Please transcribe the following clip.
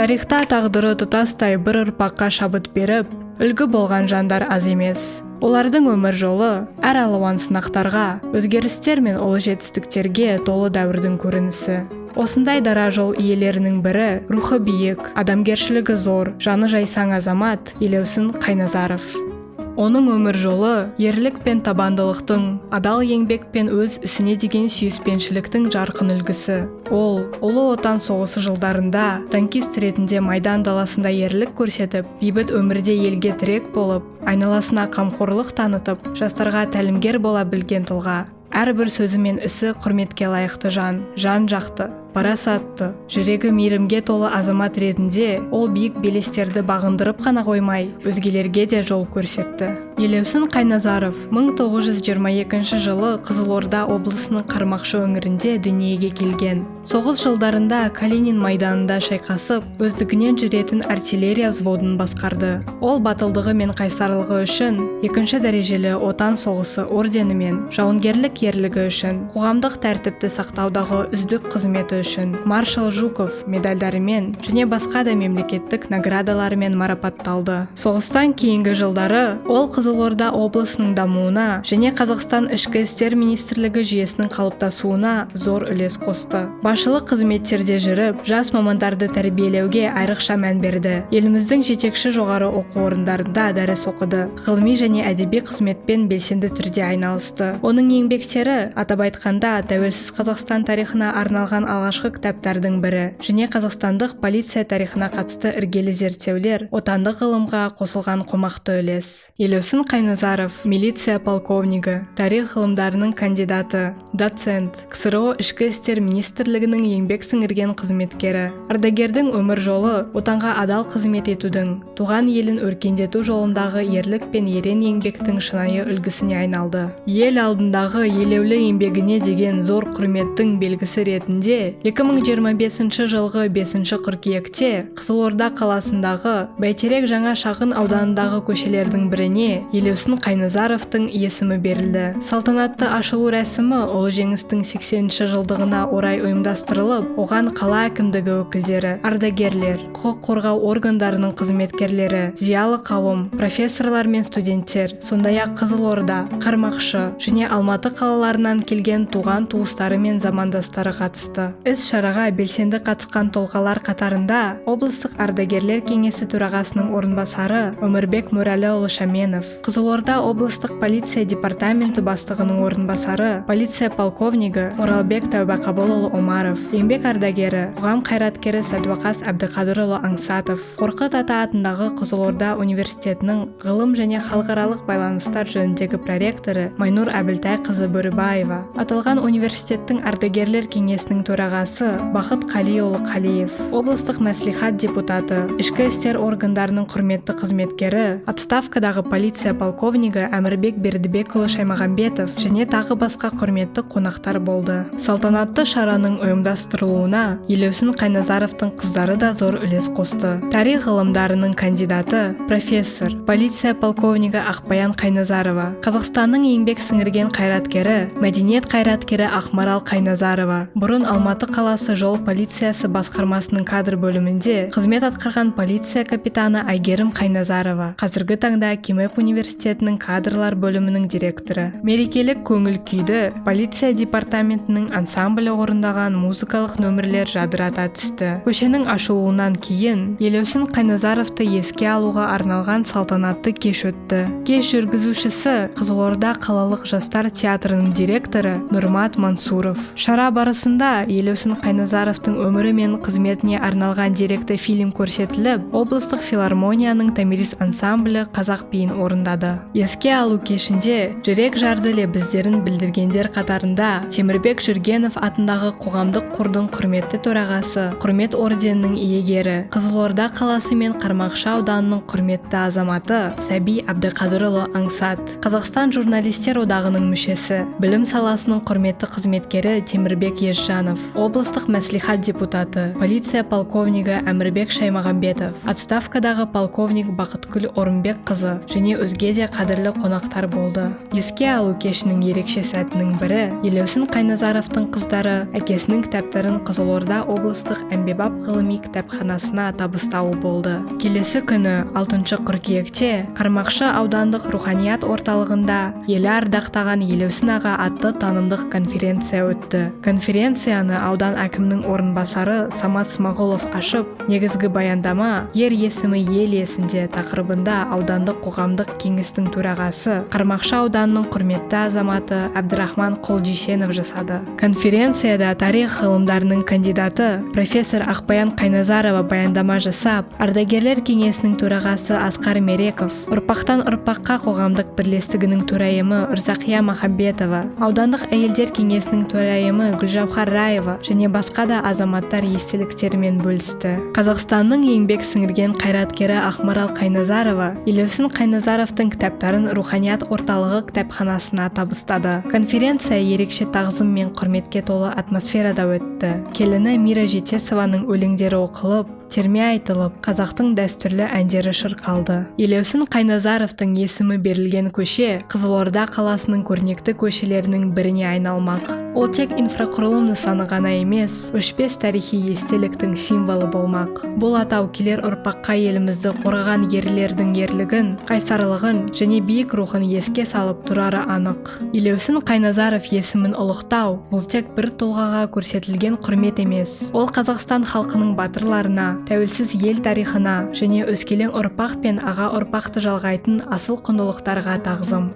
Тарихта тағдыры тұтастай бір ұрпаққа шабыт беріп, үлгі болған жандар аз емес. Олардың өмір жолы әр алуан сынақтарға, өзгерістер мен ұлы жетістіктерге толы дәуірдің көрінісі. Осындай дара жол иелерінің бірі рухы биік, адамгершілігі зор, жаны жайсаң азамат Елеусін Қайназаров. Оның өмір жолы ерлік пен табандылықтың, адал еңбек пен өз ісіне деген сүйіспеншіліктің жарқын үлгісі. Ол Ұлы Отан соғысы жылдарында танкист ретінде Майдан даласында ерлік көрсетіп, бейбіт өмірде елге тірек болып, айналасына қамқорлық танытып, жастарға тәлімгер бола білген тұлға. Әрбір сөзі мен ісі құрметке лайықты жан жақты, парасатты, жүрегі мейірімге толы азамат ретінде ол биік белестерді бағындырып қана қоймай, өзгелерге де жол көрсетті. Елеусін Қайназаров 1922 жылы Қызылорда облысының Қармақшы өңірінде дүниеге келген. Соғыс жылдарында Калинин майданында шайқасып, өздігінен жүретін артиллерия взводын басқарды. Ол батылдығы мен қайсарлығы үшін екінші дәрежелі Отан соғысы орденімен, жауынгерлік ерлігі үшін, қоғамдық тәртіпті сақтаудағы үздік қызметі үшін маршал Жуков медальдарымен және басқа да мемлекеттік наградаларымен марапатталды. Соғыстан кейінгі жылдары ол Қызылорда облысының дамуына және Қазақстан ішкі істер министрлігі жүйесінің қалыптасуына зор үлес қосты. Басшылық қызметтерде жүріп, жас мамандарды тәрбиелеуге айрықша мән берді. Еліміздің жетекші жоғары оқу орындарында дәріс оқыды. Ғылыми және әдеби қызметпен белсенді түрде айналысты. Оның еңбектері, атап айтқанда, тәуелсіз Қазақстан тарихына арналған алғашқы кітаптардың бірі және қазақстандық полиция тарихына қатысты іргелі зерттеулер, отандық ғылымға қосылған қомақты үлес. Елеусін Қайназаров, милиция полковнигі, тарих ғылымдарының кандидаты, доцент, КСРО ішкі істер министрлігінің еңбек сіңірген қызметкері. Ардагердің өмір жолы отанға адал қызмет етудің, туған елін өркендету жолындағы ерлік пен ерен еңбектің шынайы үлгісіне айналды. Ел алдындағы елеулі еңбегіне деген зор құрметтің белгісі ретінде 2025 жылғы 5 қыркүйекте Қызылорда қаласындағы Бәйтерек жаңа шағын ауданындағы көшелердің біріне Елеусін Қайназаровтың есімі берілді. Салтанатты ашылу рәсімі ұлы жеңістің 80-ші жылдығына орай ұйымдастырылып, оған қала әкімдігі өкілдері, ардагерлер, құқық қорғау органдарының қызметкерлері, зиялы қауым, профессорлар мен студенттер, сондай-ақ Қызылорда, Қармақшы және Алматы қалаларынан келген туған туыстары мен замандастары қатысты. Іс-шараға белсенді қатысқан тұлғалар қатарында облыстық ардагерлер кеңесі төрағасының орынбасары Өмірбек Мөрәліұлы Шаменов, Қызылорда облыстық полиция департаменті бастығының орынбасары, полиция полковнигі Оралбек Тәубәқабылұлы Омаров, еңбек ардагері, қоғам қайраткері Сәдуақас Әбдіқадырұлы Аңсатов, Қорқыт Ата атындағы Қызылорда университетінің ғылым және халықаралық байланыстар жөніндегі проректоры Майнур Әбілтайқызы Бөрібаева, аталған университеттің ардагерлер кеңесінің төрағасы Бақыт Қалиұлы Қалиев, облыстық мәслихат депутаты, ішкі істер органдарының құрметті қызметкері, отставкадағы полиция полковнигі Әмірбек Бердібекұлы Шаймағамбетов және тағы басқа құрметті қонақтар болды. Салтанатты шараның ұйымдастырылуына Елеусін Қайназаровтың қыздары да зор үлес қосты. Тарих ғылымдарының кандидаты, профессор, полиция полковнигі Ақбаян Қайназарова, Қазақстанның еңбек сіңірген қайраткері, мәдениет қайраткері Ақмарал Қайназарова, бұрын Алматы қаласы жол полициясы басқармасының кадр бөлімінде қызмет атқарған полиция капитаны Айгерім Қайназарова, қазіргі таңда Кимэп университетінің кадрлар бөлімінің директоры. Мерекелік көңіл күйді полиция департаментінің ансамблі орындаған музыкалық нөмірлер жадырата түсті. Көшенің ашылуынан кейін Елеусін Қайназаровты еске алуға арналған салтанатты кеш өтті. Кеш жүргізушісі Қызылорда қалалық жастар театрының директоры Нұрмат Мансуров. Шара барысында Елеусін Қайназаровтың өмірі мен қызметіне арналған деректі фильм көрсетіліп, облыстық филармонияның Томирис ансамблі қазақ биін орындады. Еске алу кешінде жүрек жарды лебіздерін білдіргендер қатарында Темірбек Жүргенов атындағы қоғамдық қордың құрметті төрағасы, құрмет орденінің иегері, Қызылорда қаласы мен Қармақшы ауданының құрметті азаматы Сәби Әбдіқадырұлы Аңсат, Қазақстан журналистер одағының мүшесі, білім саласының құрметті қызметкері Темірбек Езжанов, облыстық мәслихат депутаты, полиция полковнигі Әмірбек Шаймағамбетов, отставкадағы полковник Бақытгүл Орынбек қызы және өзге де қадірлі қонақтар болды. Еске алу кешінің ерекше сәтінің бірі Елеусін Қайназаровтың қыздары әкесінің кітаптарын Қызылорда облыстық әмбебап ғылыми кітапханасына табыстауы болды. Келесі күні 6 қыркүйекте Қармақшы аудандық руханият орталығында елі ардақтаған Елеусін аға атты танымдық конференция өтті. Конференцияны аудан әкімінің орынбасары Самат Смағұлов ашып, негізгі баяндама «Ер есімі ел есінде» тақырыбында аудандық қоғамдық кеңестің төрағасы, Қармақшы ауданының құрметті азаматы Әбдірахман Құлдүйсенов жасады. Конференцияда тарих ғылымдарының кандидаты профессор Ақбаян Қайназарова баяндама жасап, ардагерлер кеңесінің төрағасы Асқар Мереков, ұрпақтан ұрпаққа қоғамдық бірлестігінің төрайымы Үрзақия Махамбетова, аудандық әйелдер кеңесінің төрайымы Гүлжауһар Раева және басқа да азаматтар естеліктерімен бөлісті. Қазақстанның еңбек сіңірген қайраткері Ақмарал Қайназарова Елеусін Қайназаровтың кітаптарын руханият орталығы кітапханасына табыстады. Конференция ерекше тағзым мен құрметке толы атмосферада өтті. Келіні Мира Жетесованың өлеңдері оқылып, терме айтылып, қазақтың дәстүрлі әндері шырқалды. Елеусін Қайназаровтың есімі берілген көше Қызылорда қаласының көрнекті көшелерінің біріне айналмақ. Ол тек инфрақұрылым нысаны ғана емес, өшпес тарихи естеліктің символы болмақ. Бұл атау келер ұрпаққа елімізді қорғаған ерлердің ерлігін, қайсарлығын және биік рухын еске салып тұрары анық. Елеусін Қайназаров есімін ұлықтау бұл тек бір тұлғаға көрсетілген құрмет емес. Ол Қазақстан халқының батырларына, тәуелсіз ел тарихына және өскелең ұрпақ пен аға ұрпақты жалғайтын асыл құндылықтарға тағзым.